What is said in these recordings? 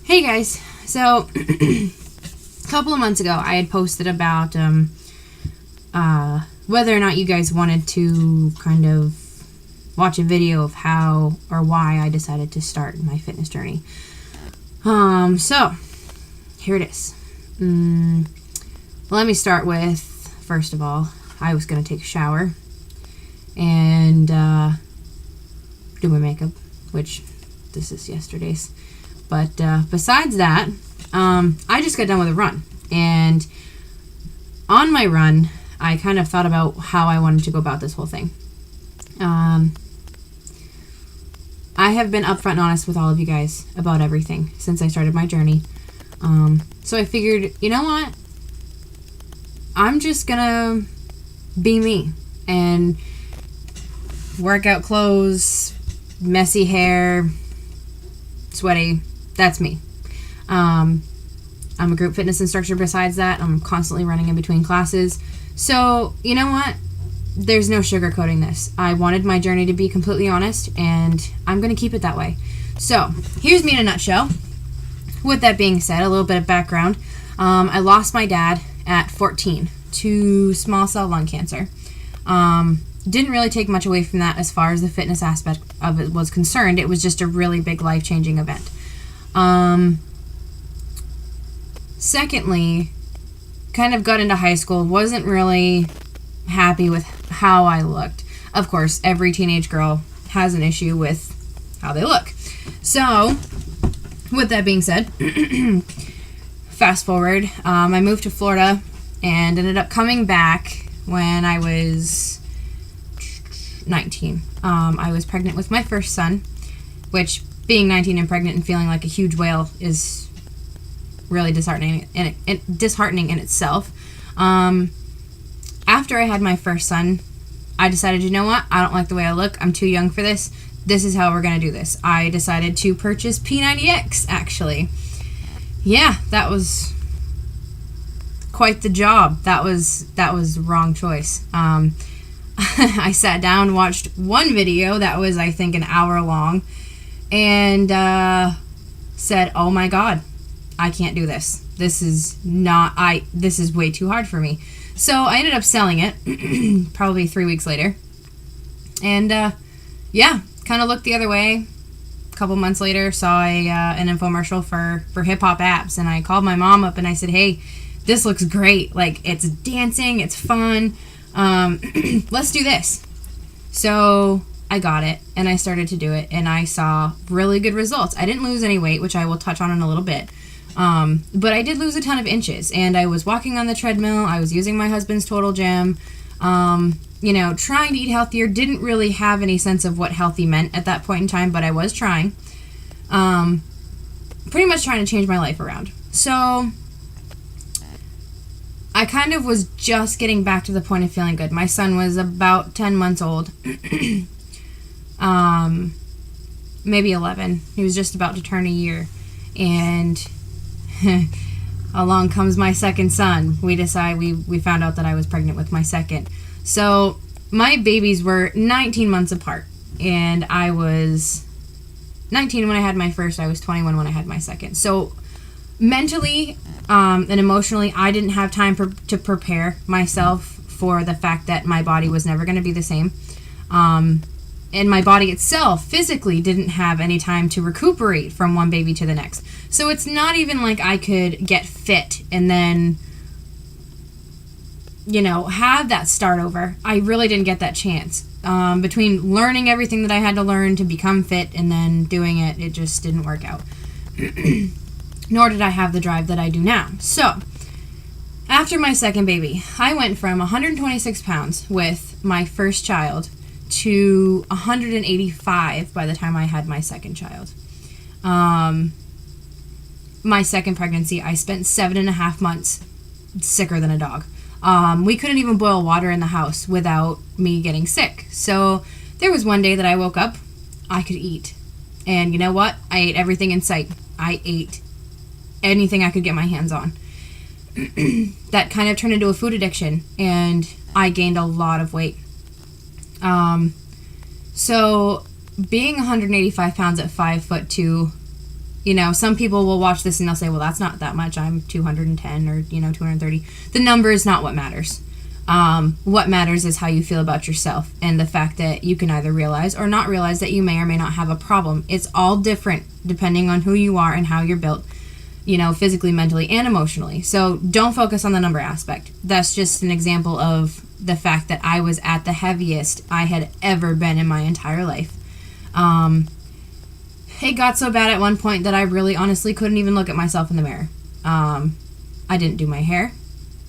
Hey guys, so a couple of months ago I had posted about whether or not you guys wanted to kind of watch a video of how or why I decided to start my fitness journey. So here it is. Let me start with, first of all, I was going to take a shower and do my makeup, which this is yesterday's. But besides that, I just got done with a run. And on my run, I kind of thought about how I wanted to go about this whole thing. I have been upfront and honest with all of you guys about everything since I started my journey. So I figured, you know what? I'm just gonna be me and workout clothes, messy hair, sweaty. That's me. I'm a group fitness instructor besides that. I'm constantly running in between classes. So, you know what? There's no sugarcoating this. I wanted my journey to be completely honest, and I'm going to keep it that way. So, here's me in a nutshell. With that being said, a little bit of background. I lost my dad at 14 to small cell lung cancer. Didn't really take much away from that as far as the fitness aspect of it was concerned. It was just a really big life-changing event. Secondly, kind of got into high school, wasn't really happy with how I looked. Of course, every teenage girl has an issue with how they look. So, with that being said, fast forward, I moved to Florida and ended up coming back when I was 19. I was pregnant with my first son, which being 19 and pregnant and feeling like a huge whale is really disheartening in itself. After I had my first son, I decided, you know what? I don't like the way I look. I'm too young for this. This is how we're going to do this. I decided to purchase P90X, actually. Yeah, that was quite the job. That was the wrong choice. I sat down, watched one video that was, I think, an hour long, and said, oh my god, I can't do this. This is way too hard for me. So I ended up selling it probably 3 weeks later. And kind of looked the other way. A couple months later, saw an infomercial for hip hop apps, and I called my mom up and I said, hey, this looks great. Like, it's dancing, it's fun. Let's do this. So I got it and I started to do it, and I saw really good results. I didn't lose any weight, which I will touch on in a little bit. But I did lose a ton of inches, and I was walking on the treadmill. I was using my husband's Total Gym, trying to eat healthier. Didn't really have any sense of what healthy meant at that point in time, but I was trying. Pretty much trying to change my life around. So I kind of was just getting back to the point of feeling good. My son was about 10 months old. Maybe 11. He was just about to turn a year. And along comes my second son. We found out that I was pregnant with my second. So my babies were 19 months apart. And I was 19 when I had my first. I was 21 when I had my second. So mentally and emotionally, I didn't have time to prepare myself for the fact that my body was never going to be the same. And my body itself physically didn't have any time to recuperate from one baby to the next. So it's not even like I could get fit and then, have that start over. I really didn't get that chance. Between learning everything that I had to learn to become fit and then doing it, it just didn't work out. Nor did I have the drive that I do now. So, after my second baby, I went from 126 pounds with my first child to 185 by the time I had my second child. My second pregnancy, I spent 7.5 months sicker than a dog. We couldn't even boil water in the house without me getting sick. So there was one day that I woke up, I could eat. And you know what? I ate everything in sight. I ate anything I could get my hands on. That kind of turned into a food addiction, and I gained a lot of weight. So being 185 pounds at 5'2", You know, some people will watch this and they'll say, well, that's not that much. I'm 210 or, 230. The number is not what matters. What matters is how you feel about yourself and the fact that you can either realize or not realize that you may or may not have a problem. It's all different depending on who you are and how you're built, physically, mentally, and emotionally. So don't focus on the number aspect. That's just an example of the fact that I was at the heaviest I had ever been in my entire life. It got so bad at one point that I really honestly couldn't even look at myself in the mirror. I didn't do my hair.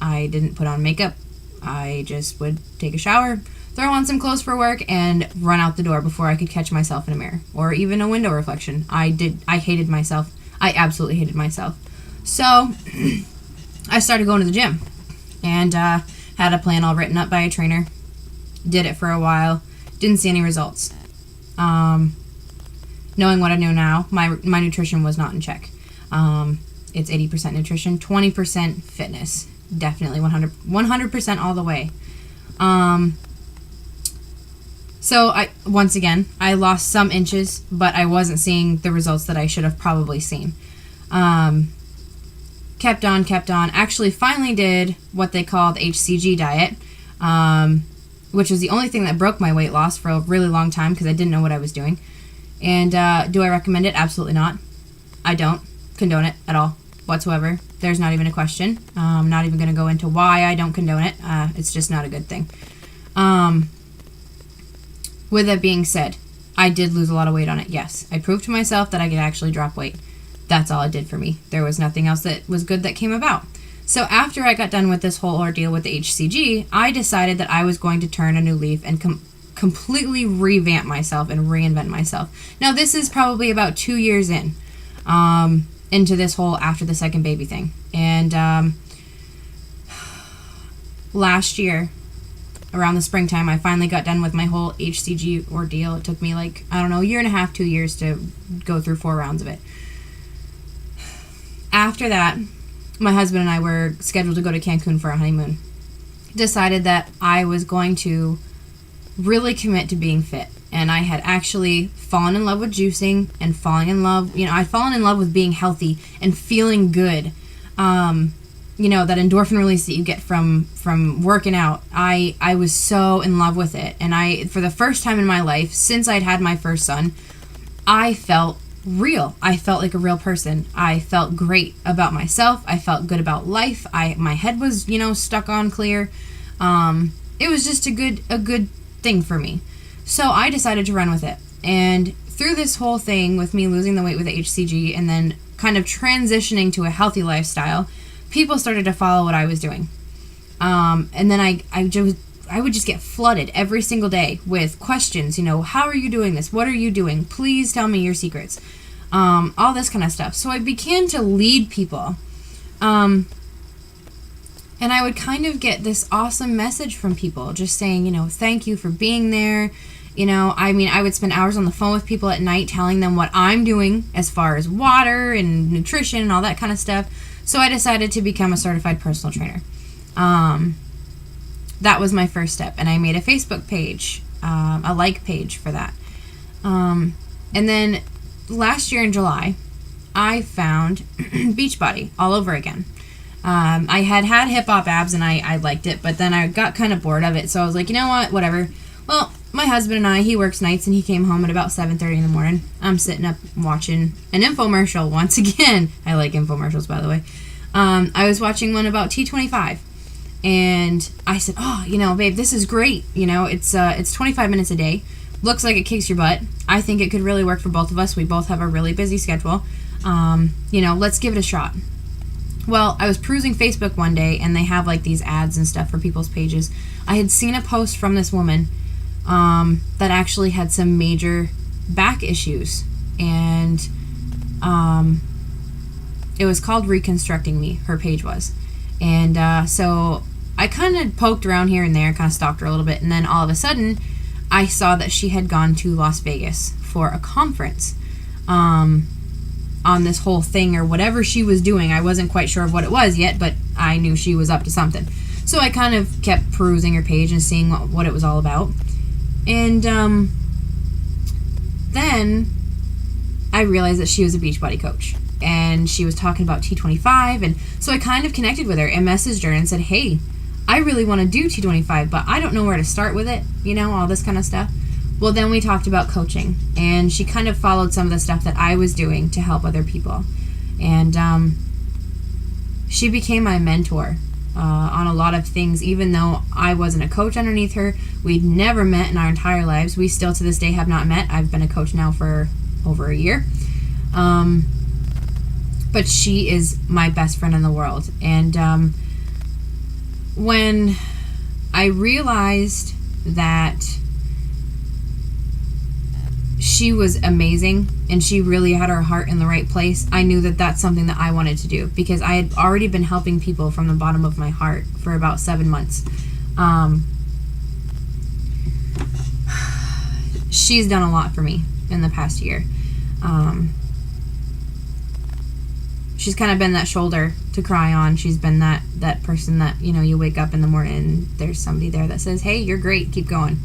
I didn't put on makeup. I just would take a shower, throw on some clothes for work, and run out the door before I could catch myself in a mirror or even a window reflection. I hated myself. I absolutely hated myself. So I started going to the gym and had a plan all written up by a trainer. Did it for a while. Didn't see any results. Knowing what I know now, my nutrition was not in check. It's 80% nutrition, 20% fitness. Definitely 100% all the way. So I lost some inches, but I wasn't seeing the results that I should have probably seen. Kept on. Actually finally did what they call the HCG diet, which was the only thing that broke my weight loss for a really long time because I didn't know what I was doing. And do I recommend it? Absolutely not. I don't condone it at all whatsoever. There's not even a question. I'm not even going to go into why I don't condone it. It's just not a good thing. With that being said, I did lose a lot of weight on it, yes. I proved to myself that I could actually drop weight. That's all it did for me. There was nothing else that was good that came about. So after I got done with this whole ordeal with the HCG, I decided that I was going to turn a new leaf and completely revamp myself and reinvent myself. Now, this is probably about 2 years into this whole after the second baby thing. And last year, around the springtime, I finally got done with my whole HCG ordeal. It took me a year and a half, 2 years to go through 4 rounds of it. After that, my husband and I were scheduled to go to Cancun for a honeymoon. Decided that I was going to really commit to being fit. And I had actually fallen in love with juicing and falling in love, I'd fallen in love with being healthy and feeling good. That endorphin release that you get from working out. I was so in love with it. And for the first time in my life, since I'd had my first son, I felt real. I felt like a real person. I felt great about myself. I felt good about life. My head was, stuck on clear. It was just a good thing for me. So I decided to run with it. And through this whole thing with me losing the weight with the HCG and then kind of transitioning to a healthy lifestyle, people started to follow what I was doing. And then I would just get flooded every single day with questions, how are you doing this? What are you doing? Please tell me your secrets. All this kind of stuff. So I began to lead people. And I would kind of get this awesome message from people just saying, thank you for being there. I would spend hours on the phone with people at night telling them what I'm doing as far as water and nutrition and all that kind of stuff. So I decided to become a certified personal trainer. That was my first step. And I made a Facebook page, a like page for that. And then last year in July, I found Beachbody all over again. I had hip hop abs and I liked it, but then I got kind of bored of it. So I was like, you know what, whatever. Well, my husband and he works nights and he came home at about 7:30 in the morning. I'm sitting up watching an infomercial once again. I like infomercials, by the way. I was watching one about T25 and I said, babe, this is great. It's 25 minutes a day. Looks like it kicks your butt. I think it could really work for both of us. We both have a really busy schedule. Let's give it a shot. Well, I was perusing Facebook one day, and they have, these ads and stuff for people's pages. I had seen a post from this woman that actually had some major back issues, and it was called Reconstructing Me, her page was. And so I kind of poked around here and there, kind of stalked her a little bit, and then all of a sudden, I saw that she had gone to Las Vegas for a conference on this whole thing or whatever she was doing. I wasn't quite sure of what it was yet, but I knew she was up to something. So I kind of kept perusing her page and seeing what it was all about. And then I realized that she was a Beachbody coach, and she was talking about T25, and so I kind of connected with her and messaged her and said, hey, I really want to do T25, but I don't know where to start with it, all this kind of stuff. Well, then we talked about coaching, and she kind of followed some of the stuff that I was doing to help other people. And she became my mentor on a lot of things, even though I wasn't a coach underneath her. We'd never met in our entire lives. We still to this day have not met. I've been a coach now for over a year. But she is my best friend in the world. And when I realized that she was amazing and she really had her heart in the right place, I knew that that's something that I wanted to do, because I had already been helping people from the bottom of my heart for about 7 months. She's done a lot for me in the past year. She's kind of been that shoulder to cry on. She's been that person that, you wake up in the morning and there's somebody there that says, hey, you're great, keep going.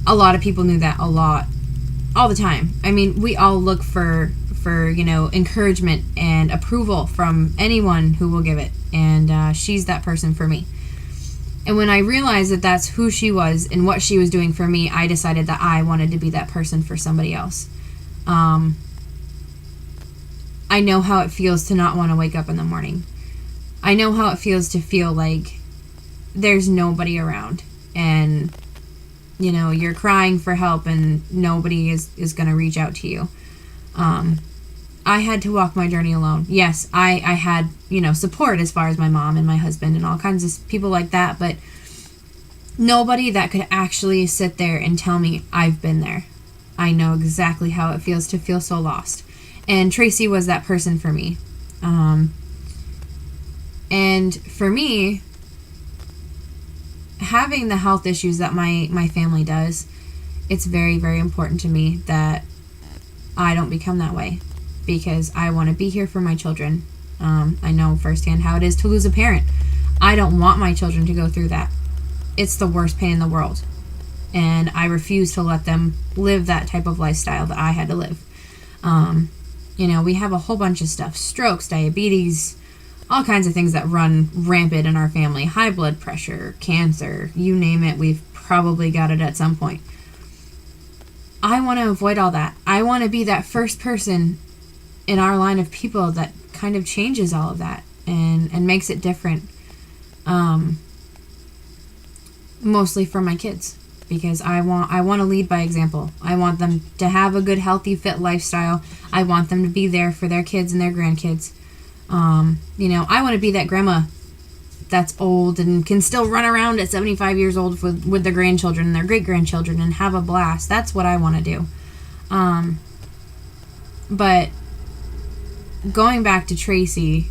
A lot of people knew that a lot, all the time. I mean, we all look for encouragement and approval from anyone who will give it. And she's that person for me. And when I realized that that's who she was and what she was doing for me, I decided that I wanted to be that person for somebody else. I know how it feels to not want to wake up in the morning. I know how it feels to feel like there's nobody around, and you're crying for help and nobody is going to reach out to you. I had to walk my journey alone. Yes, I had, support as far as my mom and my husband and all kinds of people like that, but nobody that could actually sit there and tell me I've been there. I know exactly how it feels to feel so lost. And Tracy was that person for me. And for me, having the health issues that my family does, it's very, very important to me that I don't become that way, because I want to be here for my children. I know firsthand how it is to lose a parent. I don't want my children to go through that. It's the worst pain in the world. And I refuse to let them live that type of lifestyle that I had to live. We have a whole bunch of stuff: strokes, diabetes, all kinds of things that run rampant in our family. High blood pressure, cancer, you name it, we've probably got it at some point. I want to avoid all that. I want to be that first person in our line of people that kind of changes all of that and makes it different. Mostly for my kids, because I want to lead by example. I want them to have a good, healthy, fit lifestyle. I want them to be there for their kids and their grandkids. I want to be that grandma that's old and can still run around at 75 years old with their grandchildren and their great-grandchildren and have a blast. That's what I want to do. But going back to Tracy,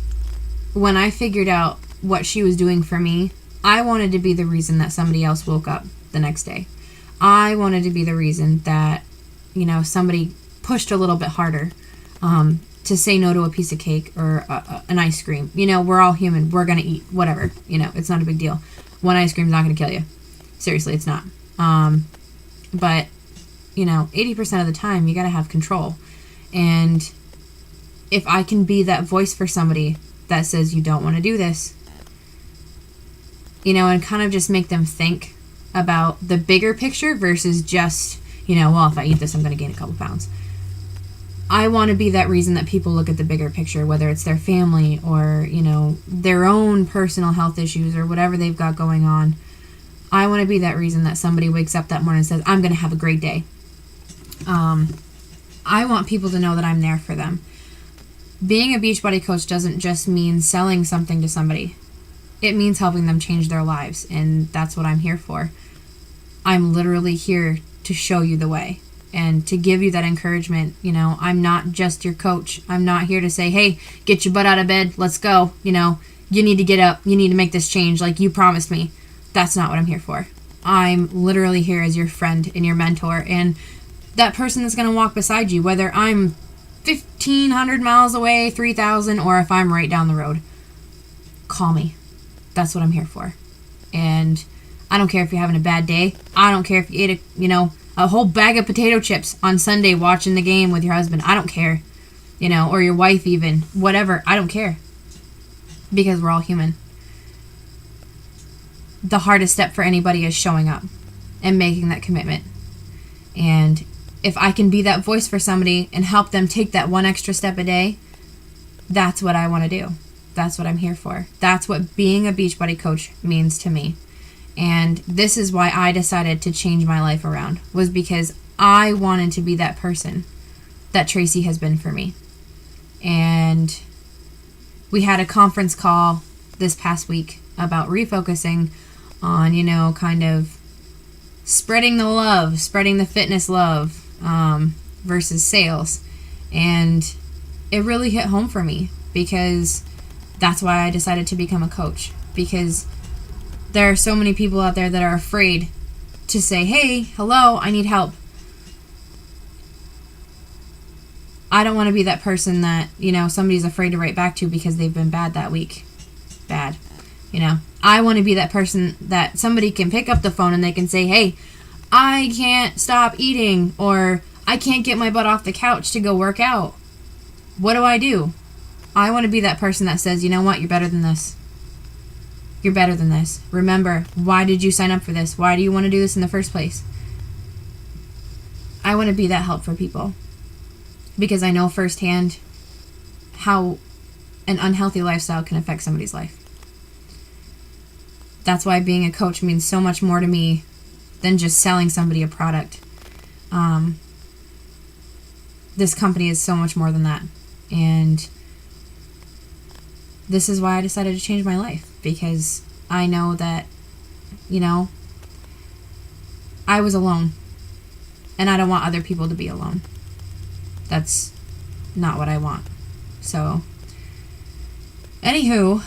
when I figured out what she was doing for me, I wanted to be the reason that somebody else woke up the next day. I wanted to be the reason that, somebody pushed a little bit harder to say no to a piece of cake or an ice cream. We're all human. We're going to eat whatever. It's not a big deal. One ice cream's not going to kill you. Seriously, it's not. But, 80% of the time, you got to have control. And if I can be that voice for somebody that says you don't want to do this, and kind of just make them think about the bigger picture versus just, well, if I eat this, I'm going to gain a couple pounds. I want to be that reason that people look at the bigger picture, whether it's their family or, their own personal health issues or whatever they've got going on. I want to be that reason that somebody wakes up that morning and says, I'm going to have a great day. I want people to know that I'm there for them. Being a Beachbody coach doesn't just mean selling something to somebody. It means helping them change their lives, and that's what I'm here for. I'm literally here to show you the way and to give you that encouragement. I'm not just your coach. I'm not here to say, hey, get your butt out of bed, let's go. You need to get up, you need to make this change like you promised me. That's not what I'm here for. I'm literally here as your friend and your mentor, and that person that's going to walk beside you, whether I'm 1,500 miles away, 3,000, or if I'm right down the road. Call me. That's what I'm here for. And I don't care if you're having a bad day. I don't care if you ate a a whole bag of potato chips on Sunday watching the game with your husband. I don't care. Or your wife even. Whatever. I don't care. Because we're all human. The hardest step for anybody is showing up and making that commitment. And if I can be that voice for somebody and help them take that one extra step a day, that's what I want to do. That's what I'm here for. That's what being a Beachbody coach means to me. And this is why I decided to change my life around, was because I wanted to be that person that Tracy has been for me. And we had a conference call this past week about refocusing on, kind of spreading the love, spreading the fitness love versus sales. And it really hit home for me, because that's why I decided to become a coach. Because there are so many people out there that are afraid to say, hey, hello, I need help. I don't want to be that person that, somebody's afraid to write back to because they've been bad that week. Bad. I want to be that person that somebody can pick up the phone and they can say, hey, I can't stop eating, or I can't get my butt off the couch to go work out. What do? I want to be that person that says, you know what, you're better than this. You're better than this. Remember, why did you sign up for this? Why do you want to do this in the first place? I want to be that help for people, because I know firsthand how an unhealthy lifestyle can affect somebody's life. That's why being a coach means so much more to me than just selling somebody a product. This company is so much more than that. And this is why I decided to change my life, because I know that, I was alone, and I don't want other people to be alone. That's not what I want. So, anywho,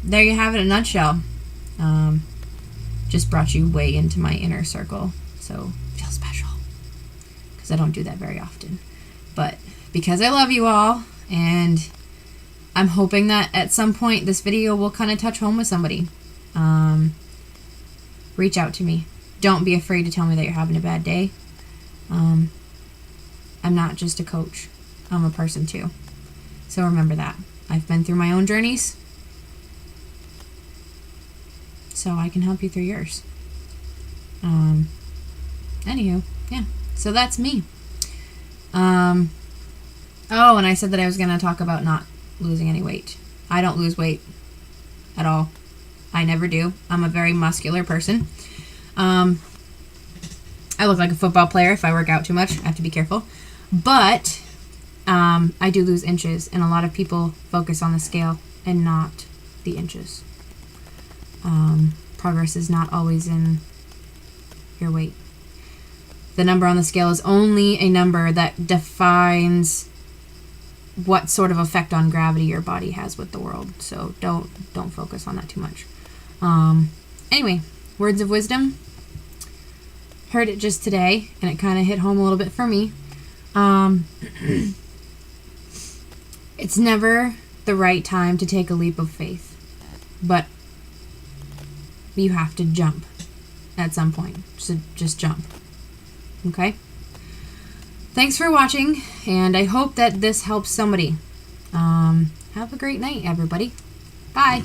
there you have it in a nutshell. Just brought you way into my inner circle, so feel special, because I don't do that very often. But because I love you all, and I'm hoping that at some point this video will kind of touch home with somebody. Reach out to me. Don't be afraid to tell me that you're having a bad day. I'm not just a coach. I'm a person too. So remember that. I've been through my own journeys, so I can help you through yours. Anywho, yeah. So that's me. Oh, and I said that I was going to talk about not losing any weight. I don't lose weight at all. I never do. I'm a very muscular person. I look like a football player if I work out too much. I have to be careful. But I do lose inches, and a lot of people focus on the scale and not the inches. Progress is not always in your weight. The number on the scale is only a number that defines what sort of effect on gravity your body has with the world. So don't focus on that too much. Anyway, words of wisdom. Heard it just today, and it kind of hit home a little bit for me. It's never the right time to take a leap of faith, but you have to jump at some point. So just jump. Okay? Thanks for watching, and I hope that this helps somebody. Have a great night, everybody. Bye.